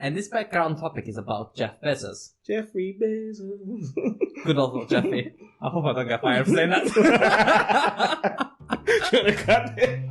And this background topic is about Jeff Bezos. Jeffrey Bezos. Good old Jeffy. I hope I don't get fired for saying that. Should have cut it.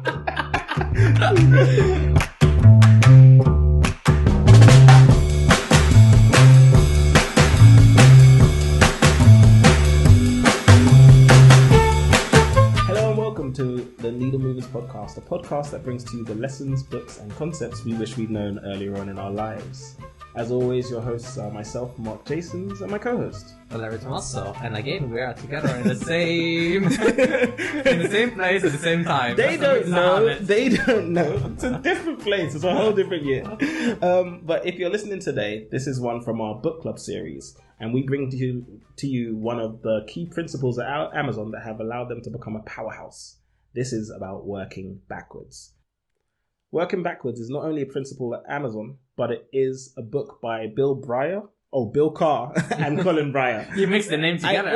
Hello and welcome to the Needle Movers podcast, a podcast that brings to you the lessons, books and concepts we wish we'd known earlier on in our lives. As always, your hosts are myself, Mark Jasons, and my co-host, Valerie Tomaso. And again, we are together in the same place at the same time. They don't know. It's a different place. It's a whole different year. But if you're listening today, this is one from our book club series, and we bring to you one of the key principles at Amazon that have allowed them to become a powerhouse. This is about working backwards. Working backwards is not only a principle at Amazon, but it is a book by Bill Carr and Colin Breyer. You mix the names together.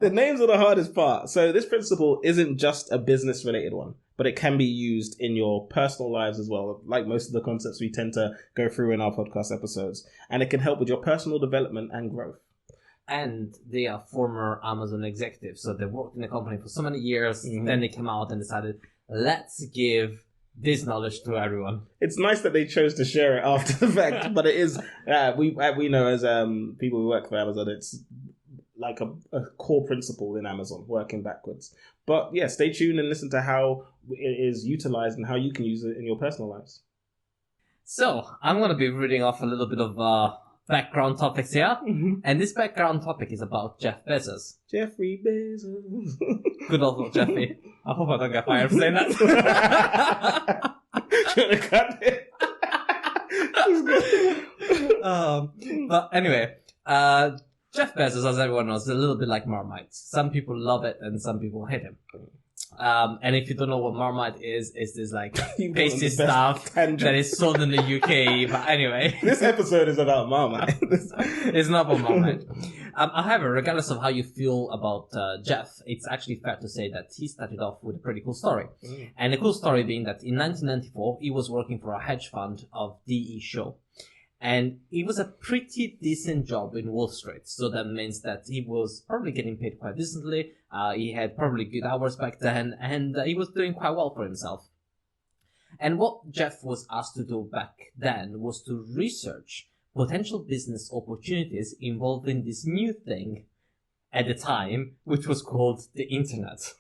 The names are the hardest part. So this principle isn't just a business related one, but it can be used in your personal lives as well, like most of the concepts we tend to go through in our podcast episodes. And it can help with your personal development and growth. And they are former Amazon executives. So they worked in the company for so many years. Mm-hmm. Then they came out and decided, let's give this knowledge to everyone. It's nice that they chose to share it after the fact, but it is, we know as people who work for Amazon, it's like a core principle in Amazon, working backwards. But yeah, stay tuned and listen to how it is utilized and how you can use it in your personal lives. So, I'm going to be reading off a little bit of background topics here. Mm-hmm. And this background topic is about Jeff Bezos. Jeffrey Bezos. Good old Jeffy. I hope I don't get fired for saying that. Should have cut it. But anyway, Jeff Bezos, as everyone knows, is a little bit like Marmite. Some people love it and some people hate him. And if you don't know what Marmite is this like pasty stuff that is sold in the UK. But anyway, this episode is about Marmite. It's not about Marmite. However, regardless of how you feel about Jeff, it's actually fair to say that he started off with a pretty cool story. Mm. And the cool story being that in 1994, he was working for a hedge fund of D.E. Shaw. And it was a pretty decent job in Wall Street. So that means that he was probably getting paid quite decently. He had probably good hours back then, and he was doing quite well for himself. And what Jeff was asked to do back then was to research potential business opportunities involving this new thing at the time, which was called the internet.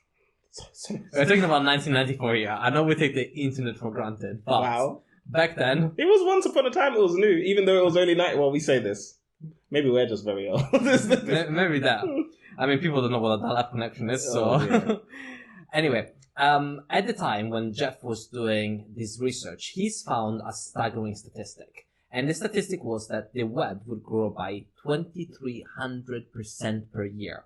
We're talking about 1994 here. I know we take the internet for granted, but wow. Back then, it was once upon a time it was new, even though it was only night. Well, we say this. Maybe we're just very old. Maybe that. I mean, people don't know what a dial-up connection is, so. Oh, yeah. Anyway, at the time when Jeff was doing this research, he's found a staggering statistic. And the statistic was that the web would grow by 2,300% per year.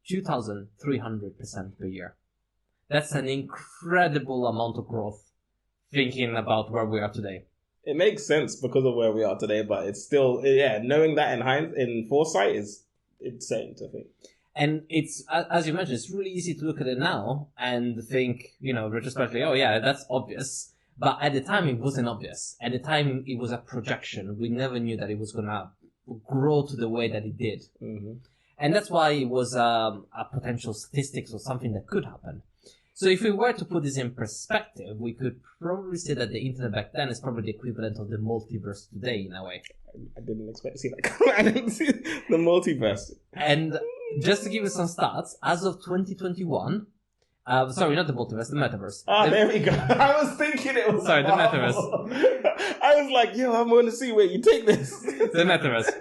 2,300% per year. That's an incredible amount of growth. Thinking about where we are today. It makes sense because of where we are today, but it's still, knowing that in foresight is insane to think. And it's, as you mentioned, it's really easy to look at it now and think, retrospectively, oh yeah, that's obvious. But at the time, it wasn't obvious. At the time, it was a projection. We never knew that it was going to grow to the way that it did. Mm-hmm. And that's why it was a potential statistics or something that could happen. So if we were to put this in perspective, we could probably say that the internet back then is probably the equivalent of the multiverse today in a way. I didn't expect to see that. I didn't see the multiverse. And just to give you some stats, as of 2021, sorry, not the multiverse, the metaverse. There we go. I was thinking it was the metaverse. I was like, I'm going to see where you take this. The metaverse.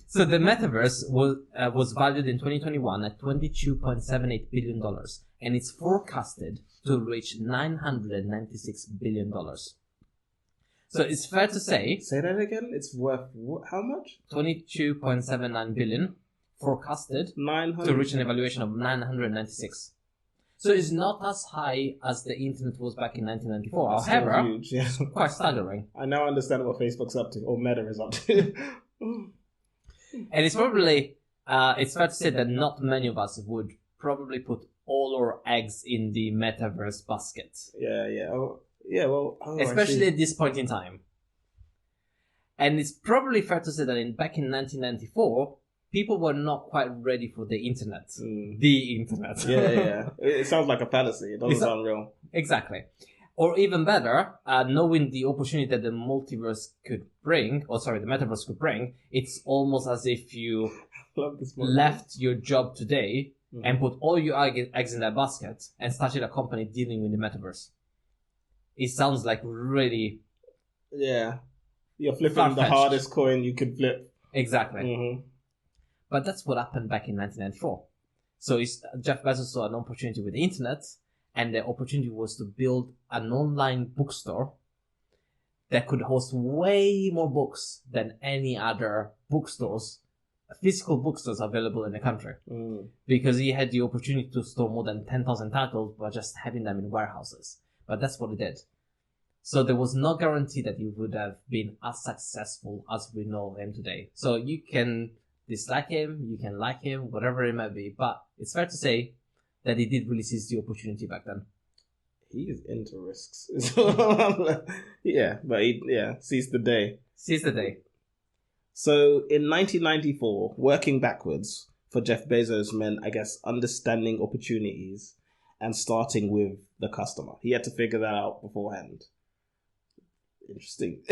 So the metaverse was valued in 2021 at $22.78 billion, and it's forecasted to reach $996 billion. So it's fair to say... Say that again? It's worth how much? 22.79 billion, forecasted to reach an evaluation of 996. So it's not as high as the internet was back in 1994. That's however, huge, yeah. It's quite staggering. I now understand what Facebook's up to, or Meta is up to. And it's probably, it's fair to say that not many of us would probably put all our eggs in the metaverse basket. Yeah. Oh, yeah, well... especially at this point in time. And it's probably fair to say that back in 1994, people were not quite ready for the internet. The internet. Yeah. It sounds like a fallacy. It doesn't sound real. Exactly. Or even better, knowing the opportunity that the metaverse could bring, it's almost as if you left your job today and put all your eggs in that basket and started a company dealing with the metaverse. It sounds like really... Yeah. You're flipping the hardest coin you could flip. Exactly. But that's what happened back in 1994. So Jeff Bezos saw an opportunity with the internet, and the opportunity was to build an online bookstore that could host way more books than any other physical bookstores available in the country. Because he had the opportunity to store more than 10,000 titles by just having them in warehouses. But that's what he did. So there was no guarantee that he would have been as successful as we know him today. So you can dislike him, you can like him, whatever it might be, but it's fair to say that he did really seize the opportunity back then. He's into risks. Seized the day. Seized the day. So in 1994, working backwards for Jeff Bezos meant, I guess, understanding opportunities and starting with the customer. He had to figure that out beforehand. Interesting.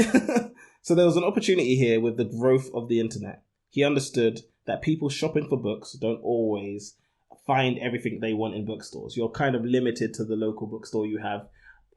So there was an opportunity here with the growth of the internet. He understood that people shopping for books don't always find everything they want in bookstores. You're kind of limited to the local bookstore you have.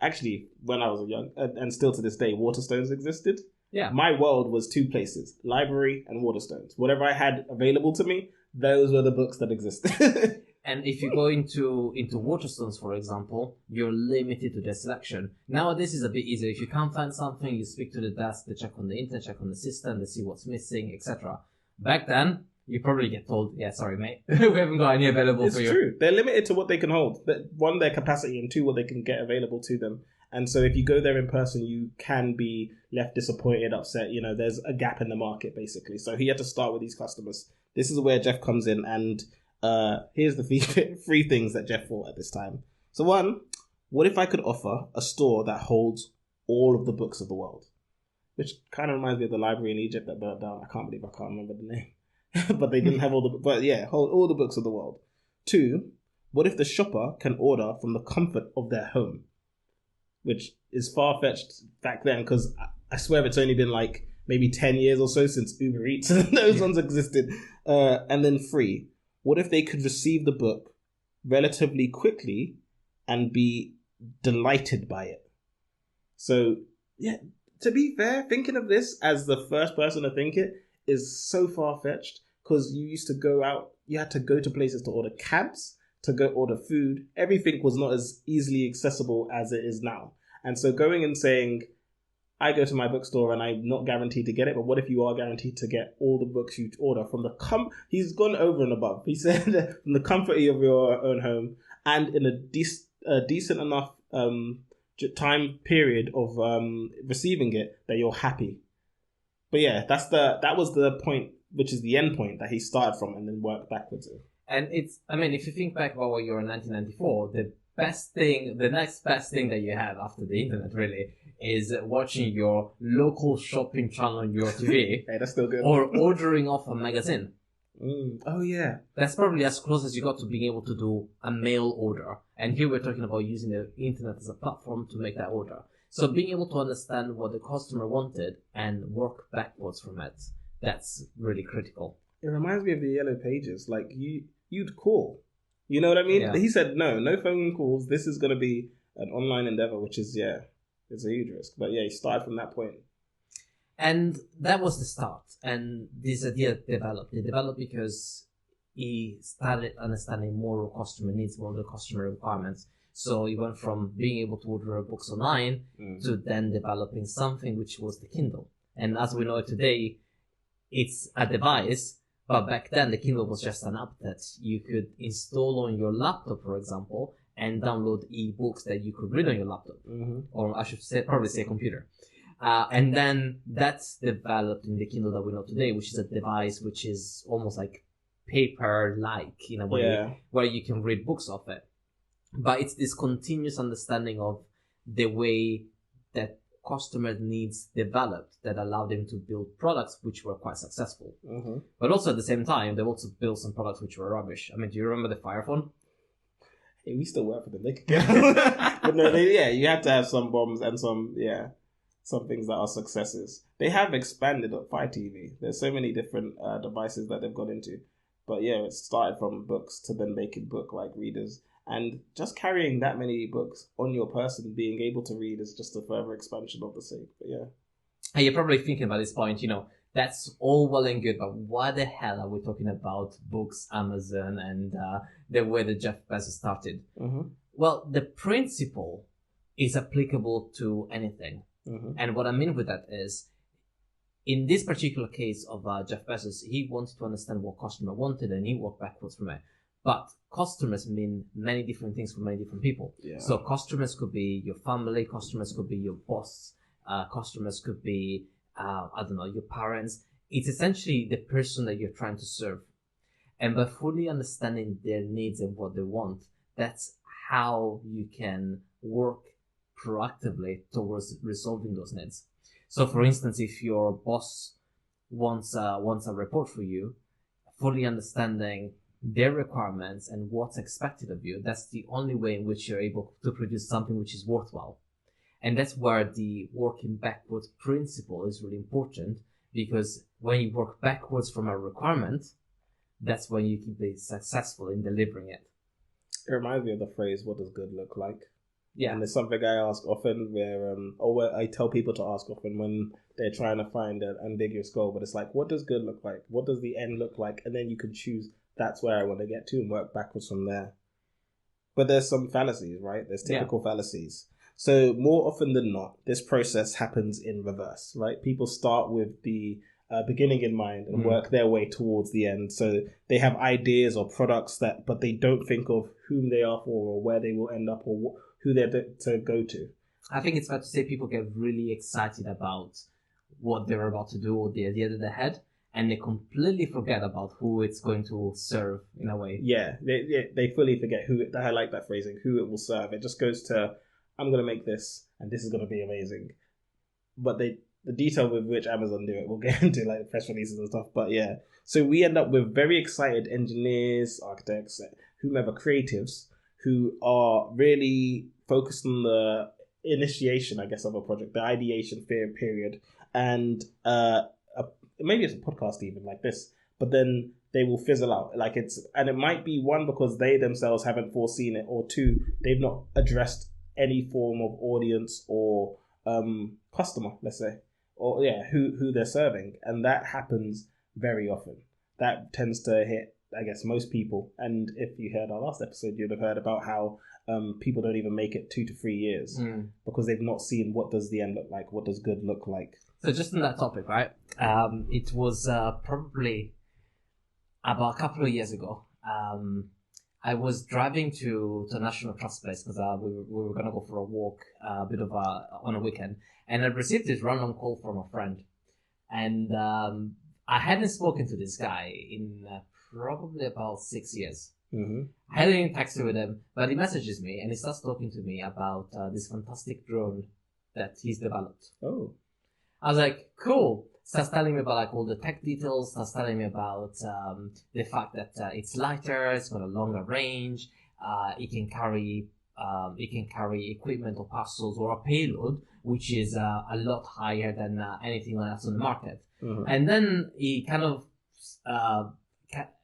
Actually, when I was young, and still to this day, Waterstones existed. Yeah. My world was two places, library and Waterstones. Whatever I had available to me, those were the books that existed. And if you go into Waterstones, for example, you're limited to their selection. Nowadays it's a bit easier. If you can't find something, you speak to the desk, they check on the internet, check on the system, they see what's missing, etc. Back then, you probably get told, yeah, sorry, mate, we haven't got any available for you. It's true. They're limited to what they can hold. One, their capacity, and two, what they can get available to them. And so if you go there in person, you can be left disappointed, upset. You know, there's a gap in the market, basically. So he had to start with these customers. This is where Jeff comes in, and here's the three things that Jeff thought at this time. So one, what if I could offer a store that holds all of the books of the world? Which kind of reminds me of the library in Egypt that burnt down. I can't believe I can't remember the name. But they didn't have hold all the books of the world. Two, what if the shopper can order from the comfort of their home? Which is far-fetched back then, because I swear it's only been like maybe 10 years or so since Uber Eats and those ones existed. And then three, what if they could receive the book relatively quickly and be delighted by it? So, yeah, to be fair, thinking of this as the first person to think it is so far-fetched, because you used to go out, you had to go to places to order cabs, to go order food. Everything was not as easily accessible as it is now. And so going and saying, I go to my bookstore and I'm not guaranteed to get it, but what if you are guaranteed to get all the books you order from the he's gone over and above. He said from the comfort of your own home and in a decent enough time period of receiving it that you're happy. But yeah, that was the point, which is the end point that he started from and then worked backwards. And if you think back about what you were in 1994, the next best thing that you have after the internet really is watching your local shopping channel on your TV. Hey, that's still good. Or ordering off a magazine. Oh yeah. That's probably as close as you got to being able to do a mail order. And here we're talking about using the internet as a platform to make that order. So being able to understand what the customer wanted and work backwards from it, that's really critical. It reminds me of the Yellow Pages. Like you'd call. You know what I mean? Yeah. He said, no phone calls. This is going to be an online endeavor, which is, it's a huge risk. But yeah, he started from that point. And that was the start. And this idea developed. It developed because he started understanding more of customer needs, more of the customer requirements. So he went from being able to order books online to then developing something which was the Kindle. And as we know it today, it's a device. But back then, the Kindle was just an app that you could install on your laptop, for example, and download e-books that you could read on your laptop. Or I should probably say computer. And then that's developed in the Kindle that we know today, which is a device which is almost like paper-like in a way, where you can read books off it. But it's this continuous understanding of the way that customer needs developed that allowed them to build products which were quite successful. Mm-hmm. But also at the same time, they also built some products which were rubbish. I mean, do you remember the Fire Phone? Hey, we still work for them. They could get but no, you have to have some bombs and some things that are successes. They have expanded up Fire TV. There's so many different devices that they've got into. But yeah, it started from books to then making book-like readers. And just carrying that many books on your person, being able to read, is just a further expansion of the same. But yeah. And you're probably thinking about this point, that's all well and good, but why the hell are we talking about books, Amazon, and the way that Jeff Bezos started? Mm-hmm. Well, the principle is applicable to anything. Mm-hmm. And what I mean with that is, in this particular case of Jeff Bezos, he wanted to understand what customer wanted, and he worked backwards from it. But customers mean many different things for many different people. Yeah. So customers could be your family, customers could be your boss, customers could be, your parents. It's essentially the person that you're trying to serve. And by fully understanding their needs and what they want, that's how you can work proactively towards resolving those needs. So for instance, if your boss wants a report for you, fully understanding their requirements and what's expected of you, that's the only way in which you're able to produce something which is worthwhile. And that's where the working backwards principle is really important, because when you work backwards from a requirement, that's when you can be successful in delivering it. It reminds me of the phrase, what does good look like? Yeah. And it's something I ask often where I tell people to ask often when they're trying to find an ambiguous goal, but it's like, what does good look like? What does the end look like? And then you can choose, that's where I want to get to, and work backwards from there. But there's some fallacies, right? There's typical fallacies. So more often than not, this process happens in reverse, right? People start with the beginning in mind and work their way towards the end. So they have ideas or products but they don't think of whom they are for, or where they will end up, or who they're to go to. I think it's fair to say people get really excited about what they're about to do or the idea that they had, and they completely forget about who it's going to serve in a way. Yeah, they fully forget who. I like that phrasing, who it will serve. It just goes to, I'm going to make this, and this is going to be amazing. But the detail with which Amazon do it, we'll get into like press releases and stuff. But yeah, so we end up with very excited engineers, architects, whomever, creatives, who are really focused on the initiation, I guess, of a project, the ideation period, and maybe it's a podcast even like this, but then they will fizzle out. And it might be one, because they themselves haven't foreseen it, or two, they've not addressed any form of audience or customer, let's say, or who they're serving, and that happens very often. That tends to hit, I guess, most people. And if you heard our last episode, you'd have heard about how people don't even make it 2 to 3 years because they've not seen what does the end look like, what does good look like. So just on that topic, right? It was probably about a couple of years ago. I was driving to National Trust Place because we were going to go for a walk, on a weekend, and I received this random call from a friend, and I hadn't spoken to this guy in probably about 6 years. Mm-hmm. I hadn't even texted with him, but he messages me and he starts talking to me about this fantastic drone that he's developed. Oh, I was like, cool. Starts telling me about like all the tech details. Starts telling me about the fact that it's lighter, it's got a longer range. It can carry equipment or parcels or a payload, which is a lot higher than anything else on the market. Mm-hmm. And then he kind of,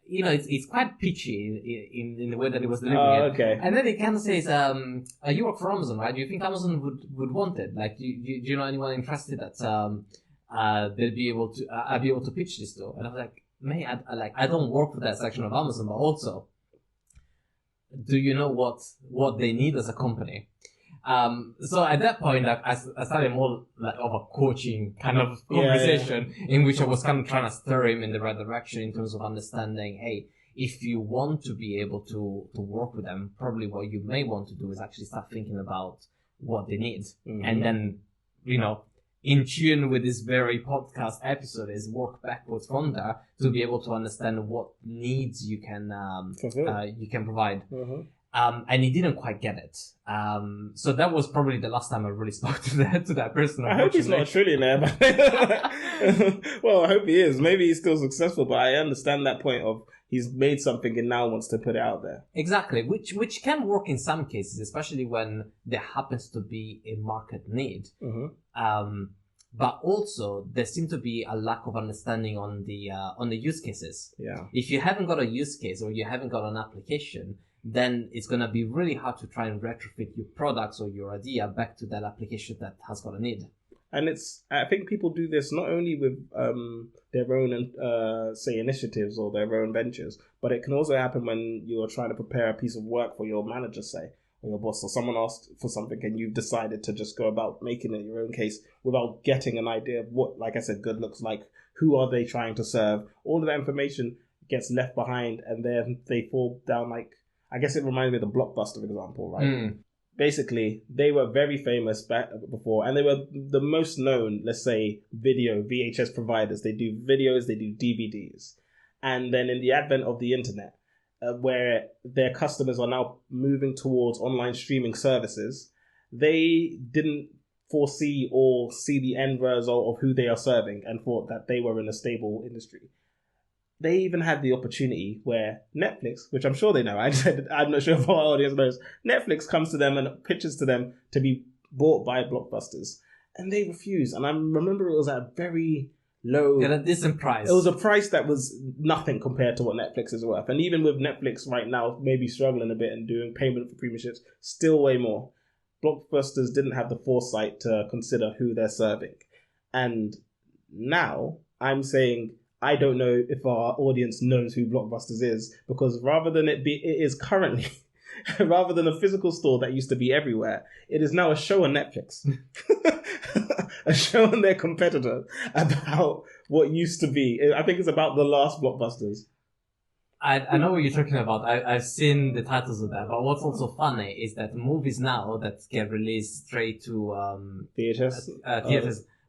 it's quite pitchy in the way that he was delivering it. Okay. And then he kind of says, you work for Amazon, right? Do you think Amazon would want it? Like, do you know anyone interested that I'd be able to pitch this to? And I was like, mate, I don't work for that section of Amazon, but also, do you know what they need as a company? So at that point, I started more like of a coaching kind of conversation in which I was kind of trying to stir him in the right direction in terms of understanding, hey, if you want to be able to work with them, probably what you may want to do is actually start thinking about what they need. Mm-hmm. And then, in tune with this very podcast episode is work backwards from there to be able to understand what needs you can provide. Mm-hmm. And he didn't quite get it. So that was probably the last time I really spoke to that person. I hope he's not a trillionaire. Well, I hope he is. Maybe he's still successful, but I understand that point of he's made something and now wants to put it out there. Exactly, which can work in some cases, especially when there happens to be a market need. Mm-hmm. But also there seems to be a lack of understanding on the use cases. Yeah. If you haven't got a use case or you haven't got an application, then it's going to be really hard to try and retrofit your products or your idea back to that application that has got a need. And I think people do this not only with their own, say, initiatives or their own ventures, but it can also happen when you're trying to prepare a piece of work for your manager, say, or your boss, or someone asked for something and you've decided to just go about making it your own case without getting an idea of what, like I said, good looks like. Who are they trying to serve? All of that information gets left behind, and then they fall down like, I guess it reminds me of the Blockbuster example, right? Basically, they were very famous back before, and they were the most known, let's say, video VHS providers. They do videos, they do DVDs. And then in the advent of the internet, where their customers are now moving towards online streaming services, they didn't foresee or see the end result of who they are serving and thought that they were in a stable industry. They even had the opportunity where Netflix, which I'm sure they know, I'm not sure if our audience knows, Netflix comes to them and pitches to them to be bought by Blockbusters. And they refuse. And I remember it was at a very low... At a decent price. It was a price that was nothing compared to what Netflix is worth. And even with Netflix right now maybe struggling a bit and doing payment for premiumships, still way more. Blockbusters didn't have the foresight to consider who they're serving. And now I'm saying... I don't know if our audience knows who Blockbusters is, because rather than it is currently, rather than a physical store that used to be everywhere, it is now a show on Netflix. A show on their competitor about what used to be. I think it's about the last Blockbusters. I know what you're talking about. I've seen the titles of that. But what's also funny is that movies now that get released straight to theaters.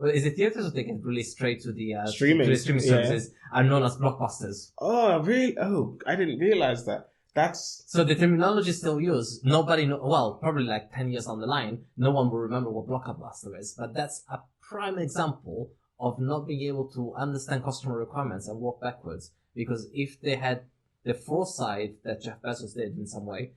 Well, is it theaters or they get released straight to the streaming services are known as blockbusters? Oh, really? Oh, I didn't realize that. That's... So the terminology is still used. Nobody know. Well, probably like 10 years down the line, no one will remember what blockbuster is. But that's a prime example of not being able to understand customer requirements and work backwards. Because if they had the foresight that Jeff Bezos did in some way,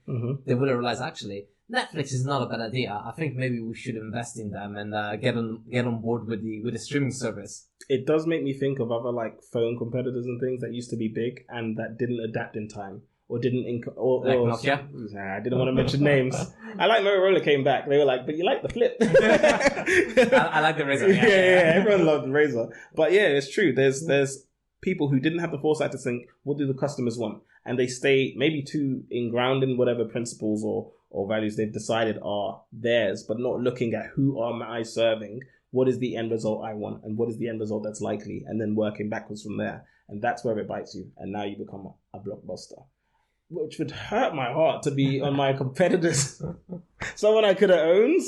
they would have realized, actually, Netflix is not a bad idea. I think maybe we should invest in them and get on board with the streaming service. It does make me think of other like phone competitors and things that used to be big and that didn't adapt in time or didn't like Nokia. Nah, I didn't want to mention names. I like Motorola came back. They were like, but you like the flip. I like the Razr. Yeah. Everyone loved the Razr. But yeah, it's true. There's people who didn't have the foresight to think, what do the customers want? And they stay maybe too ingrounded in whatever principles or values they've decided are theirs, but not looking at who am I serving, what is the end result I want, and what is the end result that's likely, and then working backwards from there. And that's where it bites you. And now you become a blockbuster, which would hurt my heart to be on my competitors. Someone I could have owned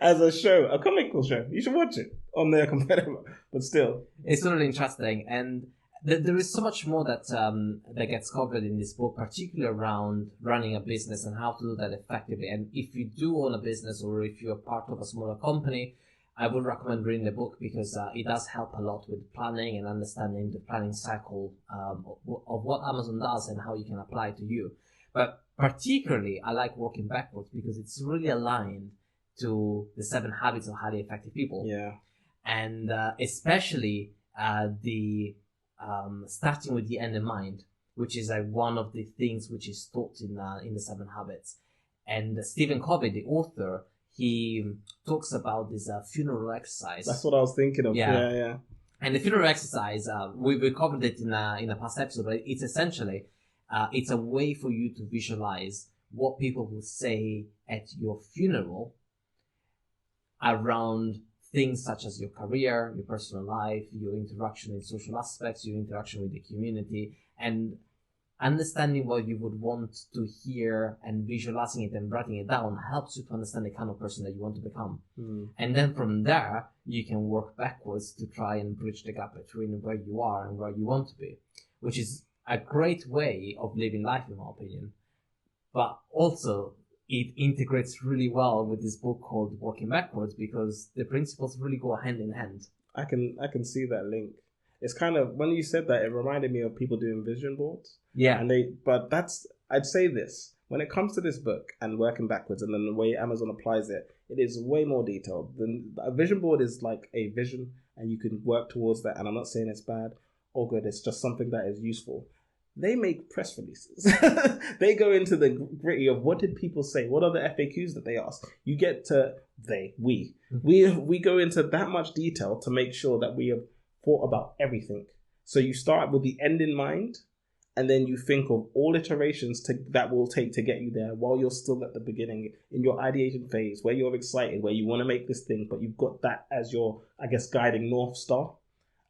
as a show, a comical show. You should watch it on their competitor, but still. It's really interesting. And there is so much more that gets covered in this book, particularly around running a business and how to do that effectively. And if you do own a business or if you're part of a smaller company, I would recommend reading the book because it does help a lot with planning and understanding the planning cycle of what Amazon does and how you can apply it to you. But particularly, I like working backwards because it's really aligned to the 7 habits of highly effective people. Yeah. And especially the starting with the end in mind, which is one of the things which is taught in the 7 habits. And Stephen Covey, the author, he talks about this funeral exercise. That's what I was thinking of. Yeah. And the funeral exercise, we covered it in a past episode, but it's essentially it's a way for you to visualize what people will say at your funeral around things such as your career, your personal life, your interaction in social aspects, your interaction with the community, and understanding what you would want to hear and visualizing it and writing it down helps you to understand the kind of person that you want to become. And then from there, you can work backwards to try and bridge the gap between where you are and where you want to be, which is a great way of living life, in my opinion. but also it integrates really well with this book called Working Backwards because the principles really go hand in hand. I can see that link. It's kind of, when you said that, it reminded me of people doing vision boards. Yeah. I'd say this, when it comes to this book and working backwards and then the way Amazon applies it, it is way more detailed. A vision board is like a vision and you can work towards that. And I'm not saying it's bad or good. It's just something that is useful. They make press releases. They go into the gritty of what did people say? What are the FAQs that they ask? You get to we go into that much detail to make sure that we have thought about everything. So you start with the end in mind, and then you think of all iterations that will take to get you there while you're still at the beginning in your ideation phase, where you're excited, where you want to make this thing, but you've got that as your, I guess, guiding North Star.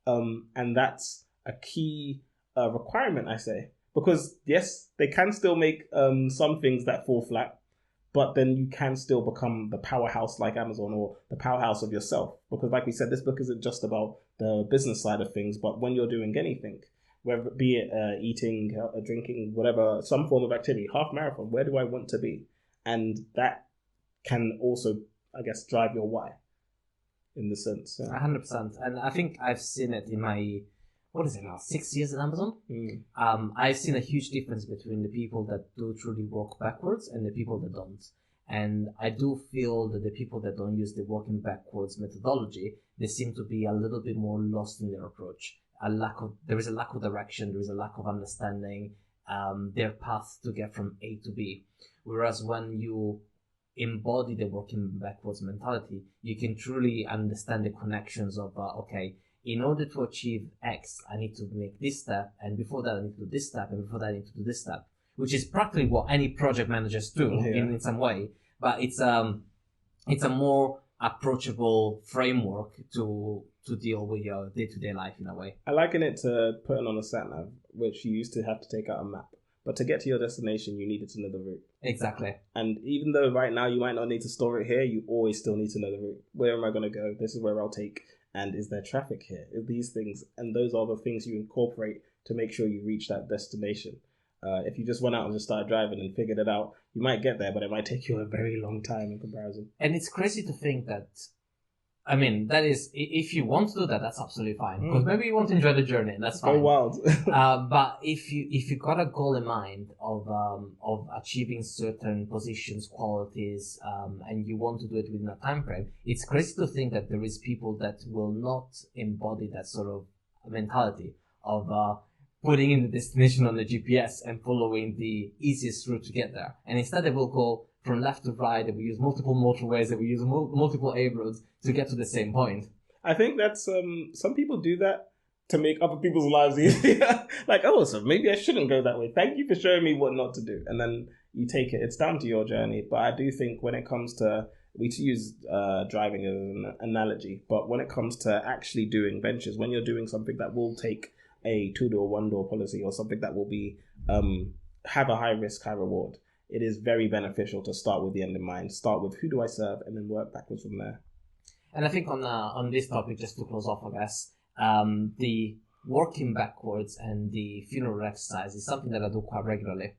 And that's a key requirement, I say, because yes, they can still make some things that fall flat, but then you can still become the powerhouse like Amazon or the powerhouse of yourself. Because like we said, this book isn't just about the business side of things, but when you're doing anything, whether be it eating, drinking, whatever, some form of activity, half marathon, where do I want to be? And that can also, I guess, drive your why in the sense. 100%. And I think I've seen it in my, 6 years at Amazon? I've seen a huge difference between the people that do truly work backwards and the people that don't. And I do feel that the people that don't use the working backwards methodology, they seem to be a little bit more lost in their approach. There is a lack of direction, there is a lack of understanding their path to get from A to B. Whereas when you embody the working backwards mentality, you can truly understand the connections of, in order to achieve X, I need to make this step, and before that I need to do this step, and before that I need to do this step, which is practically what any project managers do in some way. But it's a more approachable framework to deal with your day-to-day life in a way. I liken it to putting on a sat nav, which you used to have to take out a map. But to get to your destination, you needed to know the route. Exactly. And even though right now you might not need to store it here, you always still need to know the route. Where am I going to go? This is where I'll take. And is there traffic here? These things. And those are the things you incorporate to make sure you reach that destination. If you just went out and just started driving and figured it out, you might get there, but it might take you a very long time in comparison. And it's crazy to think that, that is, if you want to do that, that's absolutely fine. Because maybe you want to enjoy the journey, and that's fine. Go wild. But if you got a goal in mind of achieving certain positions, qualities, and you want to do it within a time frame, it's crazy to think that there is people that will not embody that sort of mentality of putting in the destination on the GPS and following the easiest route to get there. And instead they will go from left to right, they will use multiple motorways, they will use multiple A roads to get to the same point. I think that's, some people do that to make other people's lives easier. Like, so maybe I shouldn't go that way. Thank you for showing me what not to do. And then you take it. It's down to your journey. But I do think when it comes to, we use driving as an analogy, but when it comes to actually doing ventures, when you're doing something that will take a 2-door, 1-door policy or something that will be have a high risk, high reward, it is very beneficial to start with the end in mind. Start with who do I serve and then work backwards from there. And I think on this topic, just to close off, I guess, the working backwards and the funeral exercise is something that I do quite regularly.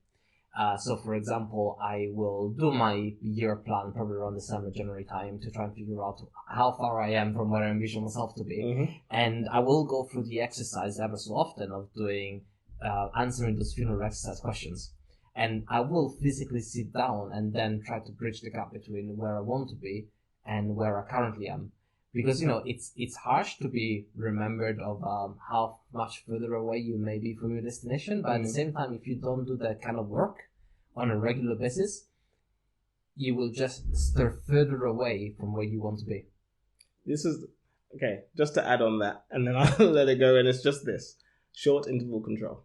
So, for example, I will do my year plan probably around December, January time to try and figure out how far I am from where I envision myself to be. Mm-hmm. And I will go through the exercise ever so often of doing, answering those funeral exercise questions. And I will physically sit down and then try to bridge the gap between where I want to be and where I currently am. Because, it's harsh to be remembered of how much further away you may be from your destination. But at the same time, if you don't do that kind of work on a regular basis, you will just stir further away from where you want to be. This is, okay, just to add on that, and then I'll let it go, and it's just this. Short interval control.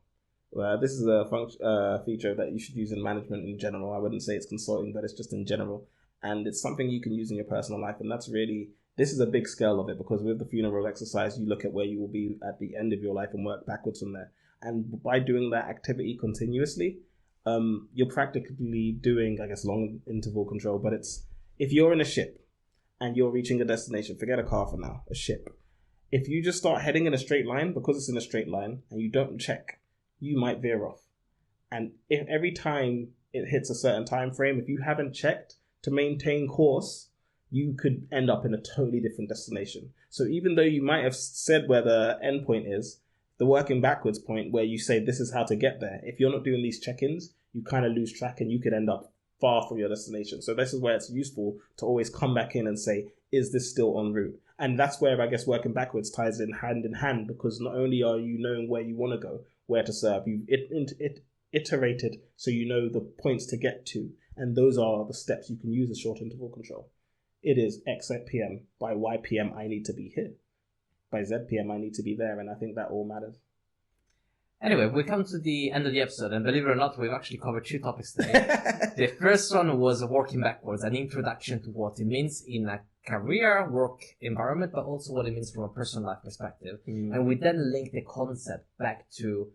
This is a feature that you should use in management in general. I wouldn't say it's consulting, but it's just in general. And it's something you can use in your personal life, and that's really... This is a big scale of it, because with the funeral exercise, you look at where you will be at the end of your life and work backwards from there. And by doing that activity continuously, you're practically doing, I guess, long interval control. But it's, if you're in a ship and you're reaching a destination, forget a car for now, a ship. If you just start heading in a straight line, because it's in a straight line, and you don't check, you might veer off. And if every time it hits a certain time frame, if you haven't checked to maintain course, you could end up in a totally different destination. So even though you might have said where the end point is, the working backwards point where you say this is how to get there, if you're not doing these check-ins, you kind of lose track and you could end up far from your destination. So this is where it's useful to always come back in and say, is this still en route? And that's where I guess working backwards ties in hand, because not only are you knowing where you want to go, where to serve, you've iterated so you know the points to get to. And those are the steps you can use as short interval control. It is X at PM. By Y PM, I need to be here. By Z PM, I need to be there. And I think that all matters. Anyway, we come to the end of the episode, and believe it or not, we've actually covered 2 topics today. The first one was working backwards, an introduction to what it means in a career work environment, but also what it means from a personal life perspective. And we then linked the concept back to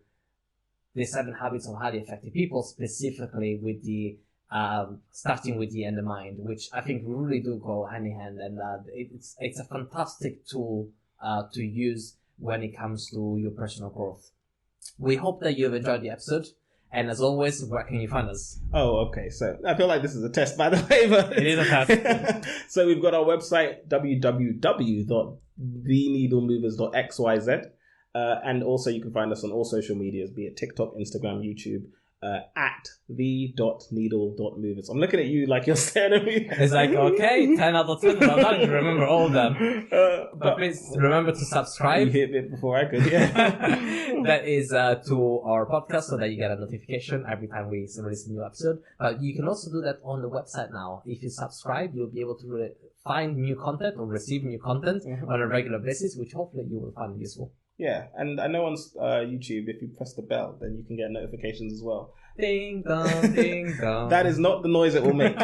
the 7 habits of highly effective people, specifically with the starting with the end in mind, which I think really do go hand in hand, and it's a fantastic tool to use when it comes to your personal growth. We hope that you've enjoyed the episode, and as always, where can you find us? Oh, okay. So I feel like this is a test, by the way, but it is a test. So we've got our website, www.theneedlemovers.xyz, and also you can find us on all social medias, be it TikTok, Instagram, YouTube, at the.needle.movers. I'm looking at you like you're staring at me. It's like, okay, 10 out of 10. I'm not going to remember all of them. But please remember to subscribe. You hit it before I could, yeah. That is to our podcast so that you get a notification every time we release a new episode. But you can also do that on the website now. If you subscribe, you'll be able to find new content or receive new content on a regular basis, which hopefully you will find useful. Yeah, and I know on YouTube, if you press the bell, then you can get notifications as well. Ding dong, ding dong. That is not the noise it will make.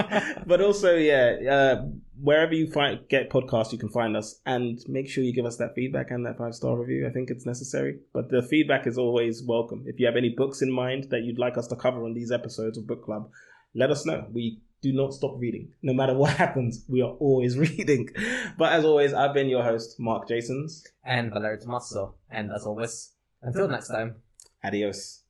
But also, wherever you get podcasts, you can find us. And make sure you give us that feedback and that 5-star review. I think it's necessary. But the feedback is always welcome. If you have any books in mind that you'd like us to cover on these episodes of Book Club, let us know. We do not stop reading. No matter what happens, we are always reading. But as always, I've been your host, Mark Jasons. And Valerio Tommaso. And as always, until next time. Adios.